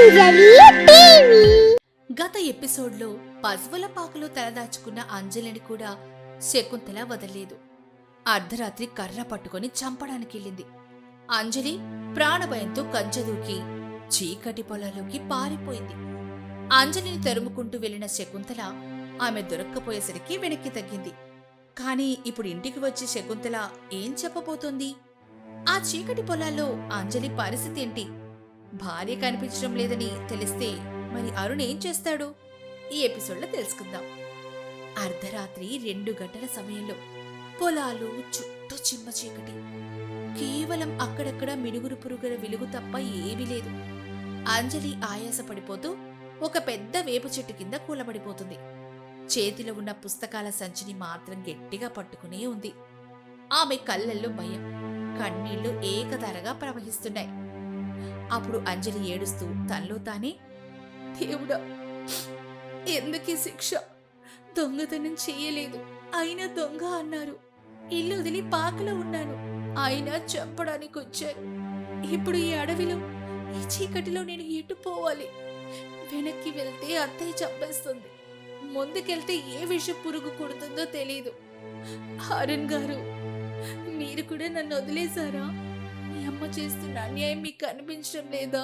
అంజలి TV. గత ఎపిసోడ్లో పశువుల పాకలో తలదాచుకున్న అంజలిని కూడా శకుంతల వదలలేదు. అర్ధరాత్రి కర్ర పట్టుకొని చంపడానికెళ్ళింది. అంజలి ప్రాణభయంతో కంచెదూకి చీకటి పొలాల్లోకి పారిపోయింది. అంజలిని తరుముకుంటూ వెళ్లిన శకుంతల ఆమె దొరక్కపోయేసరికి వెనక్కి తగ్గింది. కాని ఇప్పుడు ఇంటికి వచ్చి శకుంతల ఏం చెప్పబోతోంది? ఆ చీకటి పొలాల్లో అంజలి పరిస్థితి ఏంటి? భార్య కనిపించడం లేదని తెలిస్తే మరి అరుణ్ ఏం చేస్తాడు? ఈ ఎపిసోడ్లో తెలుసుకుందాం. అర్ధరాత్రి 2 గంటల సమయంలో పొలాలు చుట్టూ చిమ్మ చీకటి. కేవలం అక్కడక్కడ మినుగురు పురుగుల వెలుగు తప్ప ఏమీ లేదు. అంజలి ఆయాసపడిపోతూ ఒక పెద్ద వేప చెట్టు కింద కూలబడిపోతుంది. చేతిలో ఉన్న పుస్తకాల సంచిని మాత్రం గట్టిగా పట్టుకునే ఉంది. ఆమె కళ్ళల్లో భయం, కన్నీళ్లు ఏకధారగా ప్రవహిస్తున్నాయి. అప్పుడు అంజలి ఏడుస్తూ తనలో తానే, దేవుడా, ఎందుకీ శిక్ష? దొంగతనం చెయ్యలేదు, అయినా దొంగ అన్నారు. ఇల్లు వదిలి పాకలో ఉన్నాను, అయినా చంపడానికి వచ్చారు. ఇప్పుడు ఈ అడవిలో, ఈ చీకటిలో నేను ఎటు పోవాలి? వెనక్కి వెళ్తే అత్తయ్య చంపేస్తుంది, ముందుకెళ్తే ఏ విష పురుగు కుడుతుందో తెలీదు. అరుణ్ గారు, మీరు కూడా నన్ను వదిలేశారా? మీ అమ్మ చేస్తున్న అన్యాయం మీకు అనిపించడం లేదా?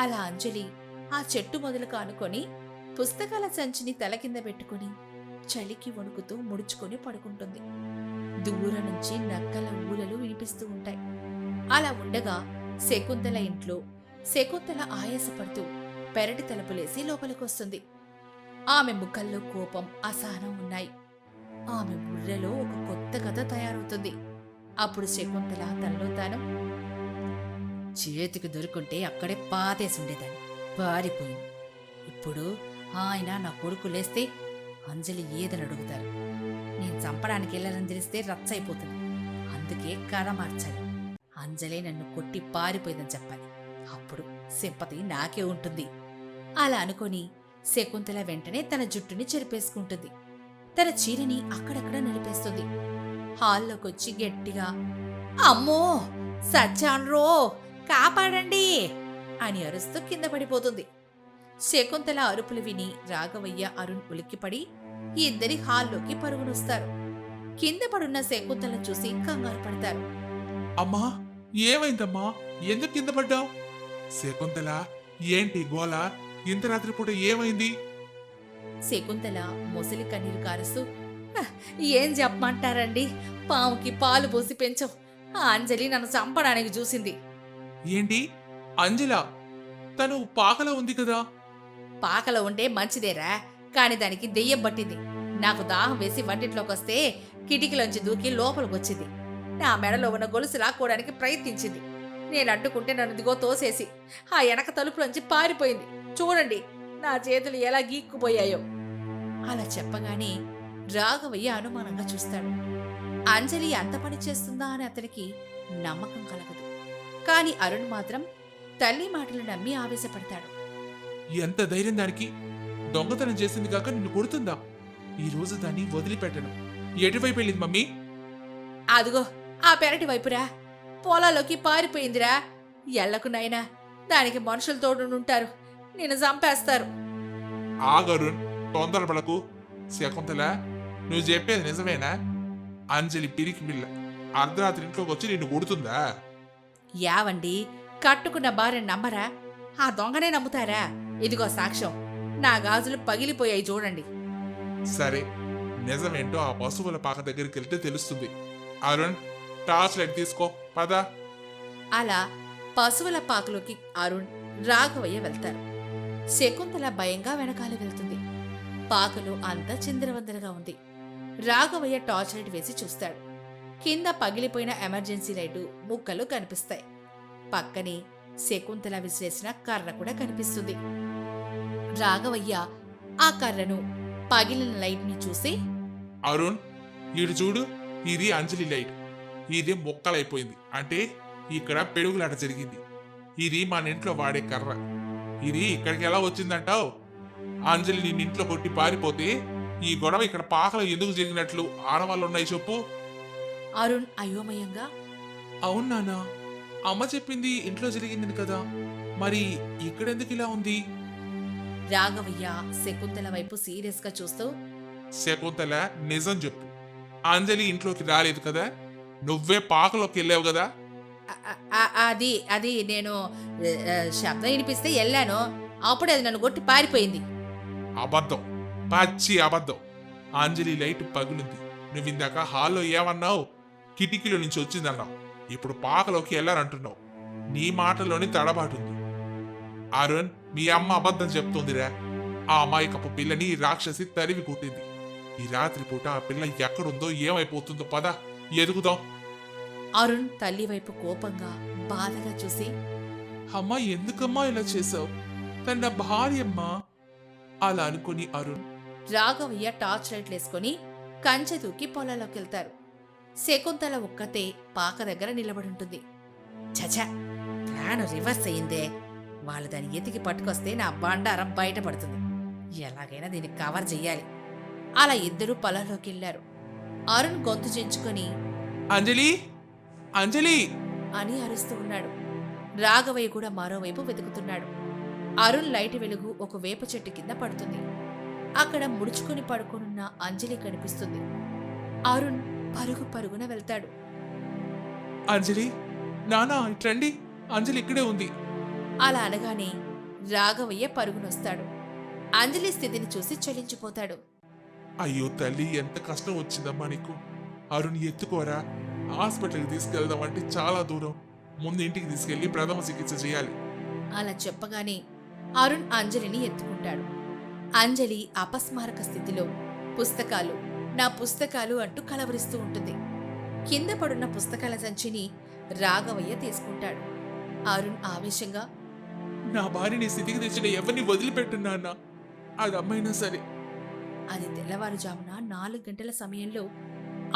అలా అంజలి ఆ చెట్టు మొదలు కానుకొని పుస్తకాల సంచిని తల కింద పెట్టుకుని చలికి వణుకుతూ ముడుచుకొని పడుకుంటుంది. దూరం నుంచి నక్కల ఊలలు వినిపిస్తూ ఉంటాయి. అలా ఉండగా శకుంతల ఇంట్లో శకుంతల ఆయాసపడుతూ పెరటి తలుపులేసి లోపలికొస్తుంది. ఆమె ముఖంలో కోపం, అసహనం ఉన్నాయి. ఆమె బుర్రలో ఒక కొత్త కథ తయారవుతుంది. అప్పుడు శకుంతల తనలో తాను, చేతికి దొరుకుంటే అక్కడే పాతేసుండేదాన్ని, పారిపోయింది. ఇప్పుడు ఆయన నా కొడుకు లేస్తే అంజలి ఏదని అడుగుతారు. నేను చంపడానికి వెళ్ళాలని తెలిస్తే రచ్చయిపోతుంది. అందుకే కథ మార్చాలి. అంజలి నన్ను కొట్టి పారిపోయిందని చెప్పాలి. అప్పుడు సింపతి నాకే ఉంటుంది. అలా అనుకొని శకుంతల వెంటనే తన జుట్టుని చెరిపేసుకుంటుంది. తన చీరని అక్కడక్కడ నలిపేస్తుంది. హాల్లోకొచ్చి గట్టిగా, అమ్మో సచ్చాన్రో, కాపాడండి అని అరుస్తూ కింద పడిపోతుంది. శకుంతల అరుపులు విని రాఘవయ్య, అరుణ్ ఉలిక్కిపడి ఇద్దరి హాల్లోకి పరుగునొస్తారు. కింద పడున్న శకుంతలను చూసి కంగారు పడతారు. అమ్మా, ఏమైందమ్మా? ఎందుకు కింద పడ్డావు? శకుంతల, ఏంటి గోల? ఇంత రాత్రిపూట ఏమైంది? శకుంతల మొసలి కన్నీరు కారుస్తూ, ఏం చెప్పమంటారండి, పాముకి పాలు పోసి పెంచం. ఆ అంజలి నన్ను చంపడానికి చూసింది. ఏంటి అంజలా? తను పాకలో ఉంది కదా? పాకలో ఉంటే మంచిదేరా, కాని దానికి దెయ్యం పట్టింది. నాకు దాహం వేసి వంటింట్లోకి వస్తే కిటికీలోంచి దూకి లోపలికొచ్చింది. నా మెడలో ఉన్న గొలుసు లాక్కోవడానికి ప్రయత్నించింది. నేను అడ్డుకుంటే నన్ను దిగో తోసేసి ఆ వెనక తలుపులోంచి పారిపోయింది. చూడండి నా చేతులు ఎలా గీక్కుపోయాయో. అలా చెప్పగానే రాఘవయ్య అనుమానంగా చూస్తాడు. అంజలి అంత పని చేస్తుందా అని అతనికి నమ్మకం కలగదు. కాని అరుణ్ మాత్రం తల్లి మాటలు నమ్మి ఆవేశపడతాడు. ఎంత ధైర్యం దానికి? దొంగతనం చేసింది కాక నిన్ను కొడుతుందా? ఈ రోజు దాన్ని వదిలిపెట్టను. ఎటువైపు వెళ్ళింది మమ్మీ? అదుగో ఆ పెరటి వైపురా, పొలాల్లోకి పారిపోయిందిరా. ఎళ్లకు నాయనా, దానికి మనుషులు తోడుంటారు, నిన్ను చంపేస్తారు. ఆగరుణ్, తొందరపడకు. శకుంతల, నువ్వు చెప్పేది నిజమేనా? అంజలి పిరికి పిల్ల అర్ధరాత్రి ఇంట్లోకి వచ్చి నిన్ను కొడుతుందా? యావండి, కట్టుకున్న భార్యను నమ్మరా? ఆ దొంగనే నమ్ముతారా? ఇదిగో సాక్ష్యం, నా గాజులు పగిలిపోయాయి చూడండి. సరే, నిజమేంటో ఆ పశువుల పాక దగ్గరికి వెళ్తే తెలుస్తుంది. అరుణ్, టార్చ్ లైట్ తీసుకో, పద. అలా పశువుల పాకలోకి అరుణ్, రాఘవయ్య వెళ్తారు. శకుంతల భయంగా వెనకాల వెళ్తుంది. పాకలో అంతా చిందరవందరగా ఉంది. రాఘవయ్య టార్చ్ లైట్ వేసి చూస్తాడు. కింద పగిలిపోయిన ఎమర్జెన్సీ లైటు ముక్కలు కనిపిస్తాయి. పక్కనే శకుంతల విసిరేసిన కర్ర కూడా కనిపిస్తుంది. రాఘవయ్య ఆ కర్రను, పగిలిన లైట్ని చూసి, అరుణ్, ఈడు చూడు, ఇది అంజలి లైట్. ఇది ముక్కలైపోయింది. అంటే ఇక్కడ పెరుగులాట జరిగింది. ఇది మన ఇంట్లో వాడే కర్ర. ఇది ఇక్కడికి ఎలా వచ్చిందంటావు? అంజలి నిన్నింట్లో కొట్టి పారిపోతే ఈ గొడవ ఇక్కడ పాకలో ఎందుకు జరిగినట్లు ఆనవాళ్ళున్నాయి చెప్పు. అరుణ్ అయోమయంగా, అవును నాన్న, అమ్మ చెప్పింది ఇంట్లో జరిగిందని కదా. మరి ఇక్కడెందుకు ఇలా ఉంది? రాఘవయ్య శకుంతల వైపు సీరియస్గా చూస్తూ, శకుంతల, నిజం చెప్పు. అంజలి ఇంట్లోకి రాలేదు కదా? నువ్వే పాకలోకి వెళ్ళావు కదా? అది అది నేను శబ్దం వినిపిస్తే వెళ్ళాను. అప్పుడు అది నన్ను కొట్టి పారిపోయింది. అబద్ధం, పచ్చి అబద్ధం. అంజలి లైట్ పగులుంది. నువ్వు ఇందాక హాల్లో ఏమన్నావు? కిటికీలో నుంచి వచ్చిందన్నావు. ఇప్పుడు పాకలోకి వెళ్ళారంటున్నావు. నీ మాటలోని తడబాటుంది. అరుణ్, మీ అమ్మ అబద్ధం చెప్తోందిరా. ఆ అమాయకపు పిల్లని రాక్షసి తరివి కొట్టింది. ఈ రాత్రిపూట ఆ పిల్ల ఎక్కడుందో ఏమైపోతుందో పద ఎదుగుదాం. అరుణ్ తల్లి వైపు కోపంగా బాధగా చూసి, అమ్మా, ఎందుకమ్మా ఇలా చేసావు? తన నా భార్యమ్మా. అలా అనుకుని అరుణ్ రాఘవయ్య టార్చ్ లైట్లేసుకుని కంచె దూకి పొలాల్లోకి వెళ్తారు. శకుంతల ఒక్కతే పాక దగ్గర నిలబడుంటుంది. చచ, ప్లాన్ రివర్స్ అయిందే. వాళ్ళు దాన్ని ఎతికి పట్టుకొస్తే నా బండారం బయటపడుతుంది. ఎలాగైనా దీన్ని కవర్ చెయ్యాలి. అలా ఇద్దరూ పొలంలోకి వెళ్లారు. అరుణ్ గొంతు చించుకొని అంజలి, అంజలి అని అరుస్తూ ఉన్నాడు. రాఘవయ్య కూడా మరోవైపు వెతుకుతున్నాడు. అరుణ్ లైట్ వెలుగు ఒక వేప చెట్టు కింద పడుతుంది. అక్కడ ముడుచుకుని పడుకోనున్న అంజలి కనిపిస్తుంది. అరుణ్ పరుగు పరుగున వెళ్తాడు. అంజలి, నానా ఇట్రండి, అంజలి ఇక్కడే ఉంది. అలా అనగానే రాఘవయ్య పరుగునొస్తాడు. అంజలి స్థితిని చూసి చలించిపోతాడు. అయ్యో తల్లి, ఎంత కష్టం వచ్చిందమ్మా నీకు. అరుణ్ ఎత్తుకోరా, హాస్పిటల్కి తీసుకెళ్దామంటే చాలా దూరం. ముందు ఇంటికి తీసుకెళ్లి ప్రథమ చికిత్స చేయాలి. అలా చెప్పగానే అరుణ్ అంజలిని ఎత్తుకుంటాడు. అంజలి అపస్మారక స్థితిలో పుస్తకాలు, నా పుస్తకాలు అంటూ కలవరిస్తూ ఉంటుంది. కింద పడున్న పుస్తకాల సంచిని రాఘవయ్య తీసుకుంటాడు. అరుణ్ ఆవేశంగా, నా భార్యని స్థితికి తెచ్చిన ఎవరిని వదిలిపెట్టున్నా అన్న, అది అమ్మైనా సరే. అది తెల్లవారుజామున 4 గంటల సమయంలో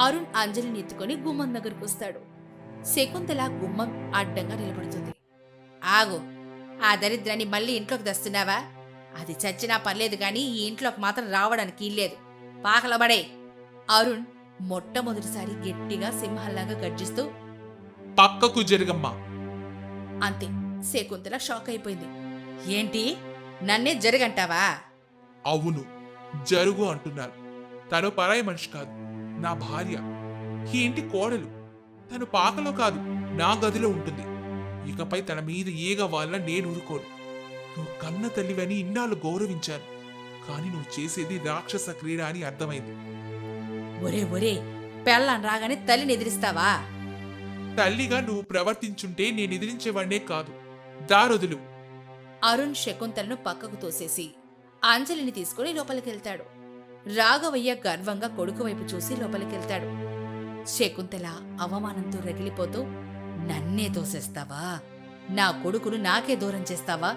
అరుణ్ అంజలిని ఎత్తుకొని గుమ్మం దగ్గరకు వస్తాడు. శకుంతల గుమ్మం అడ్డంగా నిలబడుతుంది. ఆగు, ఆ దరిద్రాన్ని మళ్ళీ ఇంట్లోకి తెస్తున్నావా? అది చచ్చినా పర్లేదు గాని ఈ ఇంట్లోకి మాత్రం రావడానికి ఇల్లేదు. పాకలబడే. అరుణ్ మొట్టమొదటిసారి గట్టిగా సింహంలాగా గర్జిస్తూ, పక్కకు జరగమ్మా. అంతే. శకుంతల షాక్ అయిపోయింది. ఏంటి, నన్నే జరగంటావా? అవును, జరుగు అంటున్నాను. తను పరాయి మనిషి కాదు, నా భార్య, ఈ ఇంటి కోడలు. తను పాకలో కాదు, నా గదిలో ఉంటుంది. ఇకపై తన మీద ఈగ వాళ్ళ నేను ఊరుకోను. నువ్వు కన్న తల్లివని ఇన్నాళ్ళు గౌరవించాను, కానీ నువ్వు చేసేది రాక్షస క్రీడ అని అర్థమైంది. ఒరే ఒరే, పెళ్ళాన్ రాగానే తల్లిని ఎదిరిస్తావా? తల్లిగా నువ్వు ప్రవర్తించుంటే నేను ఎదిరించేవాడినే కాదు. దారొదులు. అరుణ్ శకుంతలను పక్కకు తోసేసి అంజలిని తీసుకుని లోపలికెళ్తాడు. రాఘవయ్య గర్వంగా కొడుకు వైపు చూసి లోపలికెళ్తాడు. శకుంతల అవమానంతో రగిలిపోతూ, నన్నే తోసేస్తావా? నా కొడుకును నాకే దూరం చేస్తావా?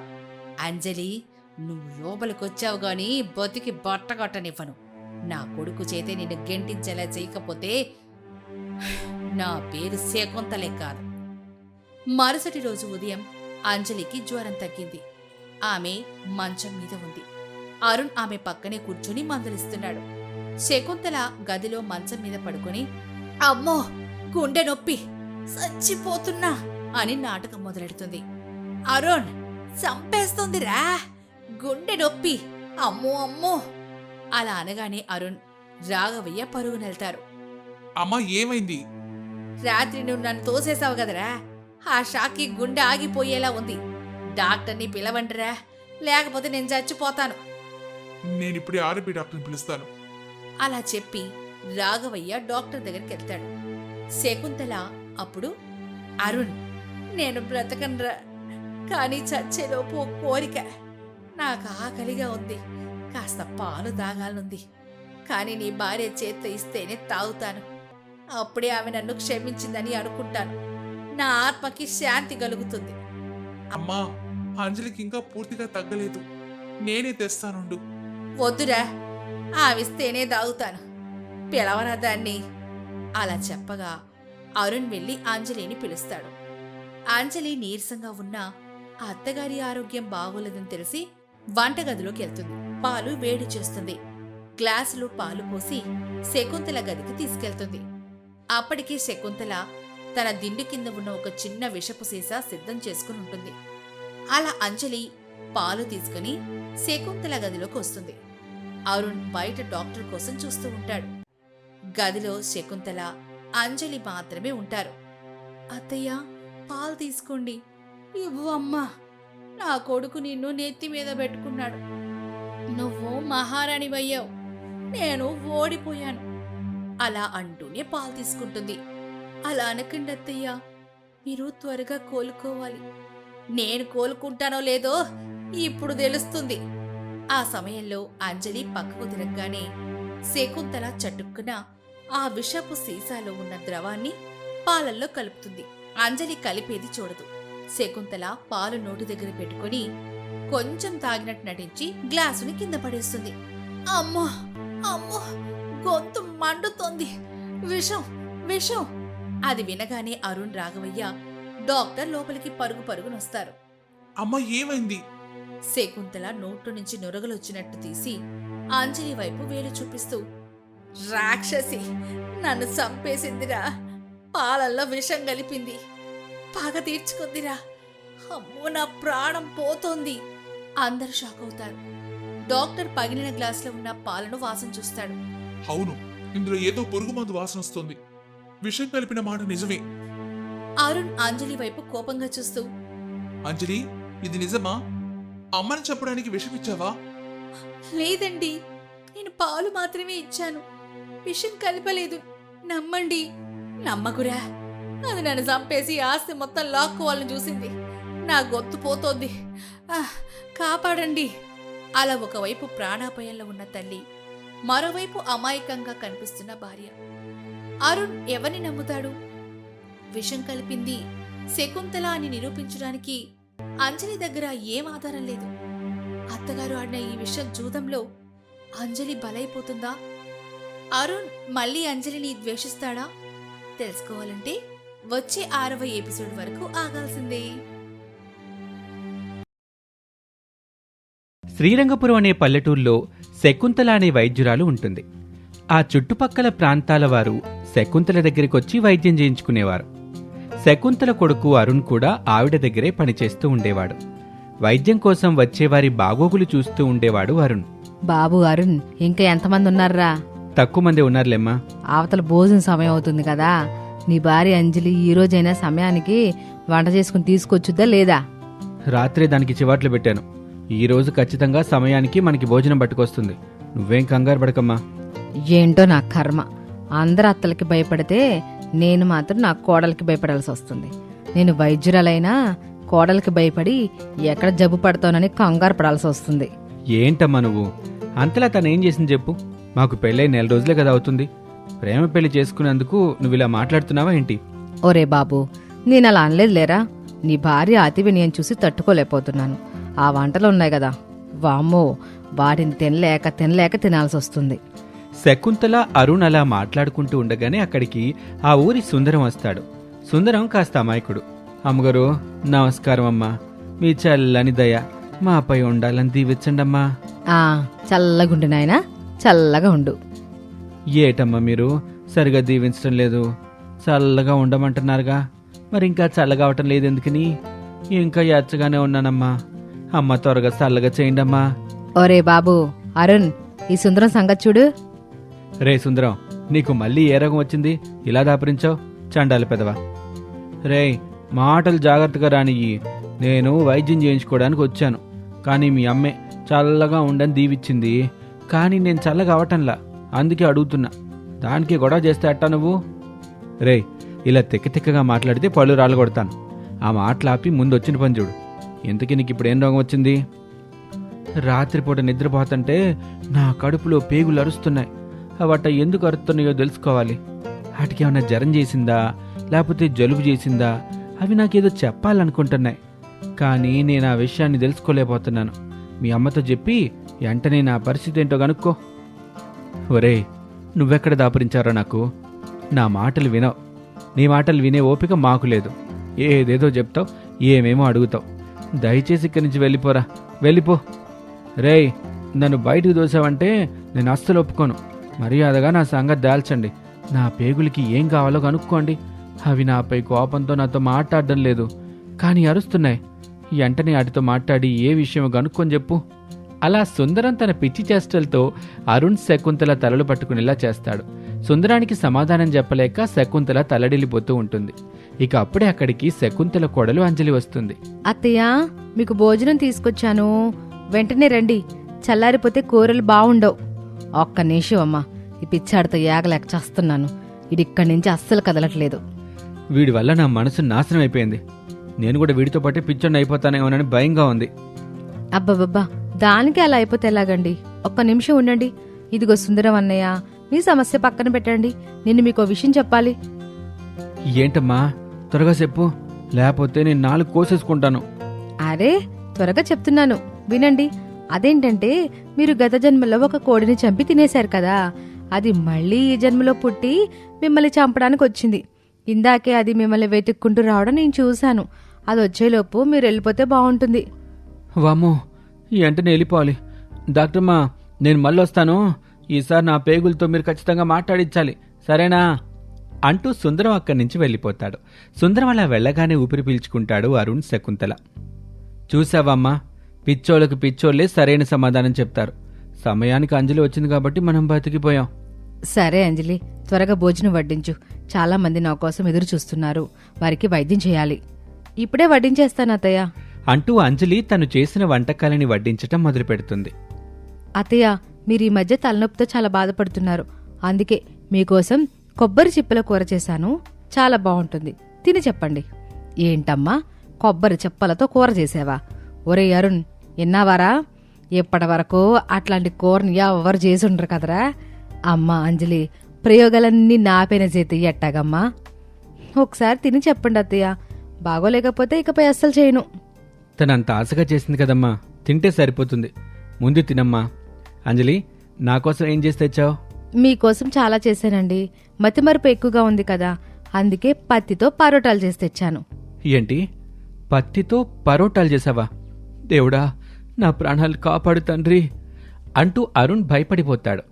అంజలి, నువ్వు లోపలికొచ్చావు గాని బతికి బట్టగొట్టనివ్వను. నా కొడుకు చేతే నిన్ను గెంటించేలా చేయకపోతే నా పేరు శకుంతలే కాదు. మరుసటి రోజు ఉదయం అంజలికి జ్వరం తగ్గింది. ఆమె మంచం మీద ఉంది. అరుణ్ ఆమె పక్కనే కూర్చుని మందలిస్తున్నాడు. శకుంతల గదిలో మంచం మీద పడుకొని, అమ్మో, గుండె నొప్పి, చచ్చిపోతున్నా అని నాటకం మొదలెడుతుంది. అరుణ్, చంపేస్తుందిరా, గుండె నొప్పి, అమ్మో అమ్మో. అలా అనగానే అరుణ్, రాఘవయ్య పరుగునెళ్తారు. అమ్మా, ఏమైంది? రాత్రి నువ్వు నన్ను తోసేసావు కదరా, ఆ షాక్కి గుండె ఆగిపోయేలా ఉంది. డాక్టర్ని పిలవండిరా, లేకపోతే నేను చచ్చిపోతాను. నేనిప్పుడే ఆర్ఎంపీ డాక్టర్ని పిలుస్తాను. అలా చెప్పి రాఘవయ్య డాక్టర్ దగ్గరికి వెళ్తాడు. శకుంతల అప్పుడు, అరుణ్, నేను బ్రతకనరా, కానీ చచ్చేలోపు ఓ కోరిక. నాకు ఆకలిగా ఉంది, కాస్త పాలు తాగాలనుంది. కానీ నీ భార్య చేత్తో ఇస్తేనే తాగుతాను. అప్పుడే ఆమె నన్ను క్షమించిందని అనుకుంటాను. నా ఆత్మకి శాంతి కలుగుతుంది. అమ్మా, అంజలికి ఇంకా పూర్తిగా తగ్గలేదు. నేనే తెస్తానుండు. వద్దురా, ఆవిస్తేనే తాగుతాను. పిలవరా దాన్ని. అలా చెప్పగా అరుణ్ వెళ్ళి అంజలిని పిలుస్తాడు. అంజలి నీరసంగా ఉన్నా అత్తగారి ఆరోగ్యం బాగోలేదని తెలిసి వంటగదిలోకి వెళ్తుంది. పాలు వేడి చేస్తుంది. గ్లాసులో పాలు పోసి శకుంతల గదికి తీసుకెళ్తుంది. అప్పటికే శకుంతల తన దిండు కింద ఉన్న ఒక చిన్న విషపు సీసా సిద్ధం చేసుకుని ఉంటుంది. అలా అంజలి పాలు తీసుకుని శకుంతల గదిలోకి వస్తుంది. అరుణ్ బయట డాక్టర్ కోసం చూస్తూ ఉంటాడు. గదిలో శకుంతల, అంజలి మాత్రమే ఉంటారు. అత్తయ్య, పాలు తీసుకోండి. ఇవ్వు అమ్మా. నా కొడుకు నిన్ను నెత్తి మీద పెట్టుకున్నాడు. నువ్వు మహారాణివయ్యావు, నేను ఓడిపోయాను. అలా అంటూనే పాలు తీసుకుంటుంది. అలా అనకండి అత్తయ్య, మీరు త్వరగా కోలుకోవాలి. నేను కోలుకుంటానో లేదో ఇప్పుడు తెలుస్తుంది. ఆ సమయంలో అంజలి పక్కకు తిరగగానే శకుంతల చటుక్కున ఆ విషపు సీసాలో ఉన్న ద్రవాన్ని పాలల్లో కలుపుతుంది. అంజలి కలిపేది చూడదు. శకుంతల పాలు నోటి దగ్గర పెట్టుకుని కొంచెం తాగినట్టు నటించి గ్లాసుని కింద పడేస్తుంది. అమ్మో అమ్మో, గొంతు మండుతోంది, విషం విషం. అది వినగానే అరుణ్, రాఘవయ్య డాక్టర్ లోపలికి పరుగు పరుగునొస్తారు. అమ్మ ఏమైంది? శకుంతల నోట్లో నుంచి నొరగలొచ్చినట్టు తీసి అంజలి వైపు వేలు చూపిస్తూ, రాక్షసి నన్ను చంపేసిందిరా, పాలల్లో విషం కలిపింది, పగ తీర్చుకుందిరా. అమ్మో, నా ప్రాణం పోతోంది. అందరూ షాక్ అవుతారు. డాక్టర్ పగిలిన గ్లాసులో ఉన్న పాలను వాసన చూస్తాడు. అవును, ఇందులో ఏదో పురుగు మందు వాసన వస్తుంది. విషం కలిపిన మాట నిజమే. అరుణ్ అంజలి వైపు కోపంగా చూస్తూ, అంజలి, ఇది నిజమా? అమ్మని చెప్పడానికి విషం ఇచ్చావా? లేదండి, నేను పాలు మాత్రమే ఇచ్చాను, విషం కలపలేదు, నమ్మండి. నమ్మకురా, అది నన్ను చంపేసి ఆస్తి మొత్తం లాక్కోవాలని చూసింది. నా గొంతు పోతోంది, కాపాడండి. అలా ఒకవైపు ప్రాణాపాయంలో ఉన్న తల్లి, మరోవైపు అమాయకంగా కనిపిస్తున్న భార్య. అరుణ్ ఎవరిని నమ్ముతాడు? విషం కలిపింది శకుంతల అని నిరూపించడానికి అంజలి దగ్గర ఏం ఆధారం లేదు. అత్తగారు ఆడిన ఈ విషయం జూదంలో అంజలి బలైపోతుందా? అరుణ్ మళ్ళీ అంజలిని ద్వేషిస్తాడా? తెలుసుకోవాలంటే వచ్చే 6వ ఎపిసోడ్ వరకు ఆగాల్సిందే. శ్రీరంగపురం అనే పల్లెటూరులో శకుంతల అనే వైద్యురాలు ఉంటుంది. ఆ చుట్టుపక్కల ప్రాంతాల వారు శకుంతల దగ్గరికొచ్చి వైద్యం చేయించుకునేవారు. శకుంతల కొడుకు అరుణ్ కూడా ఆవిడ దగ్గరే పనిచేస్తూ ఉండేవాడు. వైద్యం కోసం వచ్చేవారి బాగోగులు చూస్తూ ఉండేవాడు అరుణ్. బాబు అరుణ్, ఇంకా ఎంతమంది ఉన్నారా? తక్కువ మంది ఉన్నారులేమ్మా. అవతల భోజన సమయం అవుతుంది కదా, నీ భార్య అంజలి ఈ రోజైనా సమయానికి వంట చేసుకుని తీసుకొచ్చుద్దా లేదా? రాత్రే దానికి చివాట్లు పెట్టాను. ఈ రోజు ఖచ్చితంగా సమయానికి మనకి భోజనం పట్టుకొస్తుంది. నువ్వేం కంగారు పడకమ్మా. ఏంటో నా కర్మ, అందరు అత్తలకి భయపడితే నేను మాత్రం నా కోడలికి భయపడాల్సి వస్తుంది. నేను వైద్యురాలైనా కోడలికి భయపడి ఎక్కడ జబ్బు పడతానని కంగారు పడాల్సి వస్తుంది. ఏంటమ్మా నువ్వు? అంతలా తనేం చేసింది చెప్పు. మాకు పెళ్ళై 4 రోజులే కదా అవుతుంది. ప్రేమ పెళ్లి చేసుకునేందుకు నువ్వు ఇలా మాట్లాడుతున్నావా ఏంటి? ఒరే బాబు, నేను అలా అనలేదు లేరా. నీ భార్య అతి వినయం చూసి తట్టుకోలేకపోతున్నాను. ఆ వంటలు ఉన్నాయి కదా, వామ్మో, వాటిని తినలేక తినాల్సి వస్తుంది. శకుంతల అరుణ్ అలా మాట్లాడుకుంటూ ఉండగానే అక్కడికి ఆ ఊరి సుందరం వస్తాడు. సుందరం కాస్త అమాయకుడు. అమ్మగారు, నమస్కారం అమ్మా. మీ చల్లని దయ మాపై ఉండాలని దీవించండమ్మా. చల్లగుండు నాయనా, చల్లగా ఉండు. ఏటమ్మా మీరు సరిగా దీవించడం లేదు? చల్లగా ఉండమంటున్నారుగా, మరి ఇంకా చల్లగా అవటం లేదు ఎందుకని? ఇంకా ఎచ్చగానే ఉన్నానమ్మా. అమ్మ త్వరగా చల్లగా చేయండమ్మా. ఒరే బాబు అరుణ్, ఈ సుందరం సంగతి చూడు. రే సుందరం, నీకు మళ్ళీ ఏ రోగం వచ్చింది? ఇలా దాపరించావు చండాలి పెదవా. రే, మాటలు జాగ్రత్తగా రానియ్యి. నేను వైద్యం చేయించుకోవడానికి వచ్చాను, కానీ మీ అమ్మే చల్లగా ఉండని దీవిచ్చింది. కానీ నేను చల్లగా అవటంలా, అందుకే అడుగుతున్నా. దానికి గొడవ చేస్తే అట్టా నువ్వు? రే, ఇలా తిక్కగా మాట్లాడితే పళ్ళు రాళ్ళు కొడతాను. ఆ మాటలాపి ముందు వచ్చిన పని చూడు. ఇంతకీ నీకు ఇప్పుడు ఏం రోగం వచ్చింది? రాత్రిపూట నిద్రపోతుంటే నా కడుపులో పేగులు అరుస్తున్నాయి. అవట ఎందుకు అరుస్తున్నాయో తెలుసుకోవాలి. వాటికి ఏమైనా జ్వరం చేసిందా, లేకపోతే జలుబు చేసిందా? అవి నాకేదో చెప్పాలనుకుంటున్నాయి, కానీ నేను ఆ విషయాన్ని తెలుసుకోలేకపోతున్నాను. మీ అమ్మతో చెప్పి వెంటనే నా పరిస్థితి ఏంటో కనుక్కో. ఒరే, నువ్వెక్కడ దాపురించారో నాకు. నా మాటలు వినవు. నీ మాటలు వినే ఓపిక మాకు లేదు. ఏదేదో చెప్తావు, ఏమేమో అడుగుతావు. దయచేసి ఇక్కడి నుంచి వెళ్ళిపోరా, వెళ్ళిపో. రేయ్, నన్ను బయటకు దోసావంటే నేను అస్సలు ఒప్పుకోను. మర్యాదగా నా సంగతి దాల్చండి. నా పేగులకి ఏం కావాలో కనుక్కోండి. అవి నాపై కోపంతో నాతో మాట్లాడడం లేదు, కానీ అరుస్తున్నాయి. వెంటనే వాటితో మాట్లాడి ఏ విషయం కనుక్కొని చెప్పు. అలా సుందరం తన పిచ్చి చేష్టలతో అరుణ్ శకుంతల తలలు పట్టుకునేలా చేస్తాడు. సుందరానికి సమాధానం చెప్పలేక శకుంతల తలడిల్లిపోతూ ఉంటుంది. ఇక అప్పుడే అక్కడికి శకుంతల కోడలు అంజలి వస్తుంది. అత్తయ్య, మీకు భోజనం తీసుకొచ్చాను, వెంటనే రండి. చల్లారిపోతే కూరలు బావుండవు. ఒక్క నిమిషం అమ్మా, ఈ పిచ్చాడితో ఏగలేక చేస్తున్నాను. ఇక్కడి నుంచి అస్సలు కదలట్లేదు. వీడి వల్ల నా మనసు నాశనం అయిపోయింది. నేను కూడా వీడితో పాటే పిచ్చోడిని అయిపోతానేమోనని భయంగా ఉంది. అబ్బబ్బబ్బా, దానికి అలా అయిపోతే ఎలాగండి? ఒక్క నిమిషం ఉండండి. ఇదిగో సుందరం అన్నయ్య, మీ సమస్య పక్కన పెట్టండి. నేను మీకో విషయం చెప్పాలి. ఏంటమ్మా, త్వరగా చెప్పు, లేకపోతే నేను 4 కోసేసుకుంటాను. అరే, త్వరగా చెప్తున్నాను వినండి. అదేంటంటే, మీరు గత జన్మలో ఒక కోడిని చంపి తినేశారు కదా. అది మళ్ళీ ఈ జన్మలో పుట్టి మిమ్మల్ని చంపడానికి వచ్చింది. ఇందాకే అది మిమ్మల్ని వెతుక్కుంటూ రావడం నేను చూశాను. అది వచ్చేలోపు మీరు వెళ్ళిపోతే బాగుంటుంది. వామ్మో, వెంటనే వెళ్ళిపోవాలి. డాక్టర్మా, నేను మళ్ళీ వస్తాను. ఈసారి నా పేగులతో మీరు ఖచ్చితంగా మాట్లాడించాలి, సరేనా? అంటూ సుందరం అక్కడి నుంచి వెళ్ళిపోతాడు. సుందరం అలా వెళ్ళగానే ఊపిరి పీల్చుకుంటాడు అరుణ్ శకుంతల. చూసావమ్మా, పిచ్చోళ్ళకు పిచ్చోళ్లే సరైన సమాధానం చెప్తారు. సమయానికి అంజలి వచ్చింది కాబట్టి మనం బతికిపోయాం. సరే అంజలి, త్వరగా భోజనం వడ్డించు. చాలా మంది నా కోసం ఎదురు చూస్తున్నారు. వారికి వైద్యం చేయాలి. ఇప్పుడే వడ్డించేస్తాను అత్తయ్య. అంటూ అంజలి తను చేసిన వంటకాలని వడ్డించటం మొదలుపెడుతుంది. అత్తయ్య, మీరు ఈ మధ్య తలనొప్పితో చాలా బాధపడుతున్నారు. అందుకే మీకోసం కొబ్బరి చిప్పల కూర చేశాను. చాలా బాగుంటుంది, తిని చెప్పండి. ఏంటమ్మా, కొబ్బరి చిప్పలతో కూర చేసావా? ఒరే అరుణ్, విన్నావారా? ఇప్పటి వరకు అట్లాంటి కూరని ఎవరు చేసుండ్రు కదరా. అమ్మా అంజలి, ప్రయోగాలన్నీ నాపైన చేతి ఎట్టాగమ్మా? ఒకసారి తిని చెప్పండి అత్తయ్య. బాగోలేకపోతే ఇకపై అస్సలు చేయను. తనంత ఆశగా చేసింది కదమ్మా, తింటే సరిపోతుంది. ముందు తినమ్మా. అంజలి, నా కోసం ఏం చేసి తెచ్చావు? మీకోసం చాలా చేశానండి. మతిమరుపు ఎక్కువగా ఉంది కదా, అందుకే పత్తితో పరోటాలు చేసి తెచ్చాను. ఏంటి, పత్తితో పరోటాలు చేసావా? దేవుడా, నా ప్రాణాలు కాపాడు తండ్రి అంటూ అరుణ్ భయపడిపోతాడు.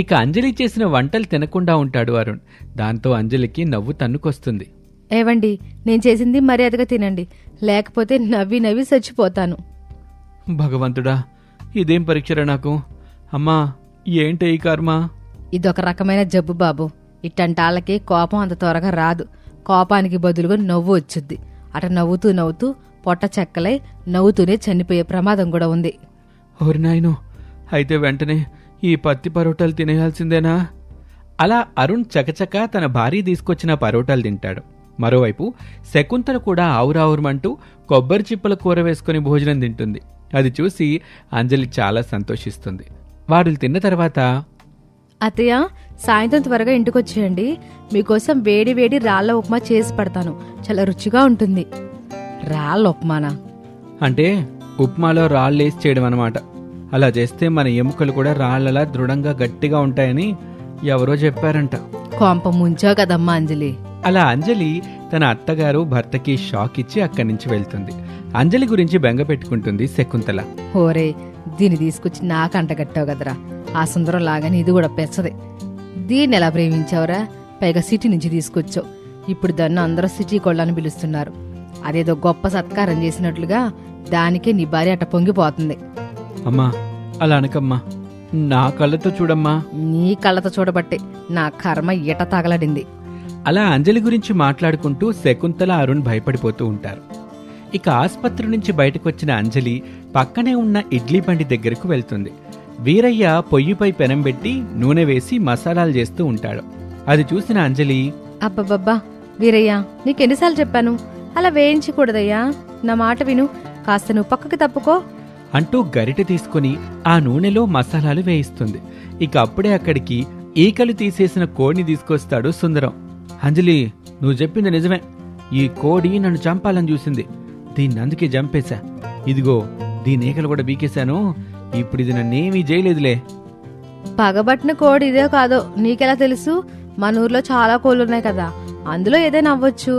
ఇక అంజలి చేసిన వంటలు తినకుండా ఉంటాడు అరుణ్. దాంతో అంజలికి నవ్వు తన్నుకొస్తుంది. ఏవండి, నేను చేసింది మర్యాదగా తినండి, లేకపోతే నవ్వి నవ్వి చచ్చిపోతాను. భగవంతుడా, ఇదేం పరీక్షరా నాకు? అమ్మా, ఏంటి ఈ కర్మ? ఇదొక రకమైన జబ్బు బాబు. ఇట్టంటాళ్ళకి కోపం అంత త్వరగా రాదు. కోపానికి బదులుగా నవ్వు వచ్చుద్ది. అట నవ్వుతూ నవ్వుతూ పొట్ట చెక్కలై నవ్వుతూనే చనిపోయే ప్రమాదం కూడా ఉంది. ఓరి నాయనో, అయితే వెంటనే ఈ పత్తి పరోటాలు తినేయాల్సిందేనా? అలా అరుణ్ చకచక తన భార్య తీసుకొచ్చిన పరోటాలు తింటాడు. మరోవైపు శకుంతల కూడా ఆవురావురమంటూ కొబ్బరి చిప్పల కూర వేసుకుని భోజనం తింటుంది. అది చూసి అంజలి చాలా సంతోషిస్తుంది. వారు తిన్న తర్వాత, అత్తయ్య, సాయంత్రం త్వరగా ఇంటికొచ్చేయండి. మీకోసం వేడి వేడి రాళ్ల ఉప్మా చేసి పడతాను. చాలా రుచిగా ఉంటుంది. రాళ్ల ఉప్మానా? అంటే ఉప్మాలో రాళ్ళేసి చేయడం అన్నమాట. అలా చేస్తే మన ఎముకలు కూడా రాళ్లలా దృఢంగా గట్టిగా ఉంటాయని ఎవరో చెప్పారంట. కొంప ముంచో కదమ్మా అంజలి. అలా అంజలి తన అత్తగారు భర్తకి షాక్ ఇచ్చి అక్కడి నుంచి వెళ్తుంది. అంజలి గురించి బెంగ పెట్టుకుంటుంది శకుంతల. ఓరే, దీన్ని తీసుకొచ్చి నాకంటగట్టావు కదరా. ఆ సుందరం లాగానే ఇది కూడా పెచ్చదే. దీన్ని ఎలా ప్రేమించావురా? పైగా సిటీ నుంచి తీసుకొచ్చావు. ఇప్పుడు దాన్ని అందరూ సిటీ కొళ్ళని పిలుస్తున్నారు. అదేదో గొప్ప సత్కారం చేసినట్లుగా దానికే నీ భార్య అట్ట పొంగిపోతుంది. అమ్మా, అలా అనకమ్మా. నా కళ్ళతో చూడమ్మా. నీ కళ్ళతో చూడబట్టే నా కర్మ ఈట తగలడింది. అలా అంజలి గురించి మాట్లాడుకుంటూ శకుంతల అరుణ్ భయపడిపోతూ ఉంటారు. ఇక ఆస్పత్రి నుంచి బయటకొచ్చిన అంజలి పక్కనే ఉన్న ఇడ్లీ బండి దగ్గరకు వెళ్తుంది. వీరయ్య పొయ్యిపై పెనం పెట్టి నూనె వేసి మసాలాలు చేస్తూ ఉంటాడు. అది చూసిన అంజలి, అబ్బబ్బబ్బా వీరయ్య, నీకెన్నిసార్లు చెప్పాను అలా వేయించకూడదయ్యా. నా మాట విను, కాస్త నువ్వు పక్కకి తప్పుకో అంటూ గరిటె తీసుకుని ఆ నూనెలో మసాలాలు వేయిస్తుంది. ఇక అప్పుడే అక్కడికి ఈకలు తీసేసిన కోడిని తీసుకొస్తాడు సుందరం. అంజలి, నువ్వు చెప్పింది నిజమే. ఈ కోడి నన్ను చంపాలని చూసింది. దీన్ని అందుకే చంపేశా. ఇదిగో, దీని ఈకలు కూడా బీకేశాను. ఇప్పుడు ఇది నన్నేమీ చేయలేదులే. పగబట్టిన కోడి ఇదే కాదో నీకెలా తెలుసు? మన ఊర్లో చాలా కోళ్ళున్నాయి కదా, అందులో ఏదైనా అవ్వచ్చు.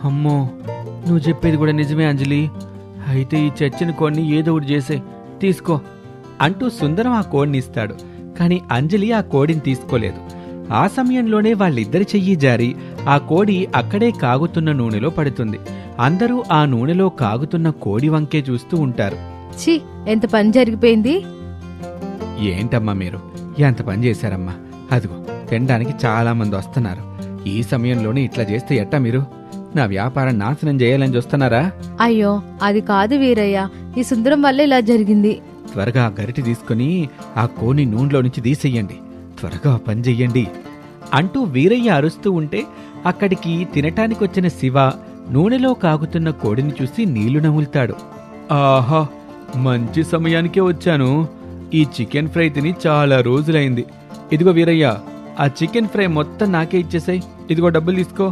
అమ్మో, నువ్వు చెప్పేది కూడా నిజమే అంజలి. అయితే ఈ చచ్చిన కోడిని ఏదో ఒకటి చేసే, తీసుకో అంటూ సుందరం ఆ కోడిని ఇస్తాడు. కాని అంజలి ఆ కోడిని తీసుకోలేదు. ఆ సమయంలోనే వాళ్ళిద్దరి చెయ్యి జారి ఆ కోడి అక్కడే కాగుతున్న నూనెలో పడుతుంది. అందరూ ఆ నూనెలో కాగుతున్న కోడి వంకే చూస్తూ ఉంటారు. ఛీ, ఎంత పని జరిగిపోయింది. ఏంటమ్మా మీరు ఎంత పని చేశారమ్మా? అదిగో తినడానికి చాలా మంది వస్తున్నారు. ఈ సమయంలోనే ఇట్లా చేస్తే ఎట్టా మీరు? నా వ్యాపారం నాశనం చేయాలని చూస్తున్నారా? అయ్యో, అది కాదు వీరయ్య, ఈ సుందరం వల్ల ఇలా జరిగింది. త్వరగా ఆ గరిటె తీసుకుని ఆ కోని నూనెలో నుంచి తీసేయండి. త్వరగా ఆ పని చెయ్యండి అంటూ వీరయ్య అరుస్తూ ఉంటే అక్కడికి తినటానికొచ్చిన శివ నూనెలో కాగుతున్న కోడిని చూసి నీళ్లు నములుతాడు. ఆహా, మంచి సమయానికే వచ్చాను. ఈ చికెన్ ఫ్రై తిని చాలా రోజులైంది. ఇదిగో వీరయ్య, ఆ చికెన్ ఫ్రై మొత్తం నాకే ఇచ్చేసాయి. ఇదిగో డబ్బులు తీసుకో.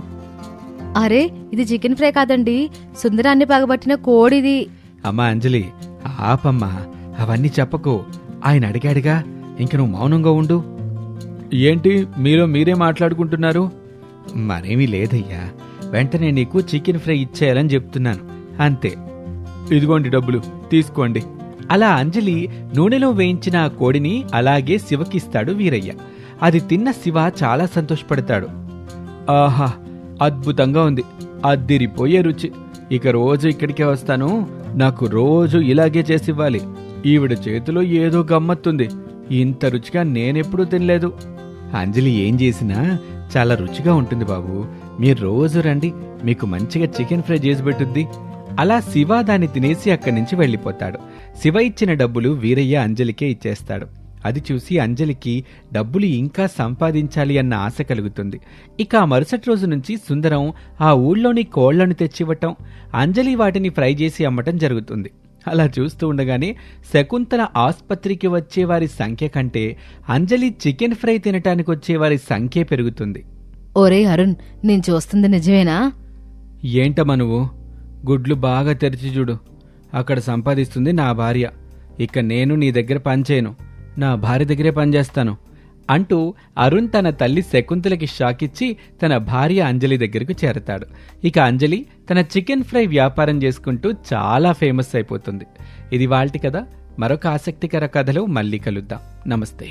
అరే, ఇది చికెన్ ఫ్రై కాదండి, సుందరాన్ని పగబట్టిన కోడిది. అమ్మా అంజలి, ఆపమ్మా, అవన్నీ చెప్పకు. ఆయన అడిగాడుగా, ఇంక నువ్వు మౌనంగా ఉండు. ఏంటి మీలో మీరే మాట్లాడుకుంటున్నారు? మరేమీ లేదయ్యా, వెంటనే నీకు చికెన్ ఫ్రై ఇచ్చేయాలని చెప్తున్నాను అంతే. ఇదిగోండి డబ్బులు తీసుకోండి. అలా అంజలి నూనెలో వేయించిన ఆ కోడిని అలాగే శివకిస్తాడు వీరయ్య. అది తిన్న శివ చాలా సంతోషపడతాడు. ఆహా, అద్భుతంగా ఉంది, అద్దిరిపోయే రుచి. ఇక రోజు ఇక్కడికే వస్తాను. నాకు రోజు ఇలాగే చేసివ్వాలి. ఈవిడ చేతిలో ఏదో గమ్మత్తుంది. ఇంత రుచిగా నేనెప్పుడూ తినలేదు. అంజలి ఏం చేసినా చాలా రుచిగా ఉంటుంది బాబు. మీరు రోజు రండి, మీకు మంచిగా చికెన్ ఫ్రై చేసి పెట్టుద్ది. అలా శివ దాన్ని తినేసి అక్కడి నుంచి వెళ్ళిపోతాడు. శివ ఇచ్చిన డబ్బులు వీరయ్య అంజలికే ఇచ్చేస్తాడు. అది చూసి అంజలికి డబ్బులు ఇంకా సంపాదించాలి అన్న ఆశ కలుగుతుంది. ఇక ఆ మరుసటి రోజు నుంచి సుందరం ఆ ఊళ్ళోని కోళ్లను తెచ్చివ్వటం, అంజలి వాటిని ఫ్రై చేసి అమ్మటం జరుగుతుంది. అలా చూస్తూ ఉండగానే శకుంతల ఆస్పత్రికి వచ్చేవారి సంఖ్య కంటే అంజలి చికెన్ ఫ్రై తినటానికి వచ్చేవారి సంఖ్య పెరుగుతుంది. ఓరే అరుణ్, నేను చూస్తుంది నిజమేనా? ఏంటమ్మా నువ్వు? గుడ్లు బాగా తెరిచి చూడు. అక్కడ సంపాదిస్తుంది నా భార్య. ఇక నేను నీ దగ్గర పనిచేయను, నా భార్య దగ్గరే పనిచేస్తాను అంటూ అరుణ్ తన తల్లి శకుంతలకి షాకిచ్చి తన భార్య అంజలి దగ్గరకు చేరతాడు. ఇక అంజలి తన చికెన్ ఫ్రై వ్యాపారం చేసుకుంటూ చాలా ఫేమస్ అయిపోతుంది. ఇది వాల్టి కథ. మరొక ఆసక్తికర కథలో మళ్ళీ కలుద్దాం. నమస్తే.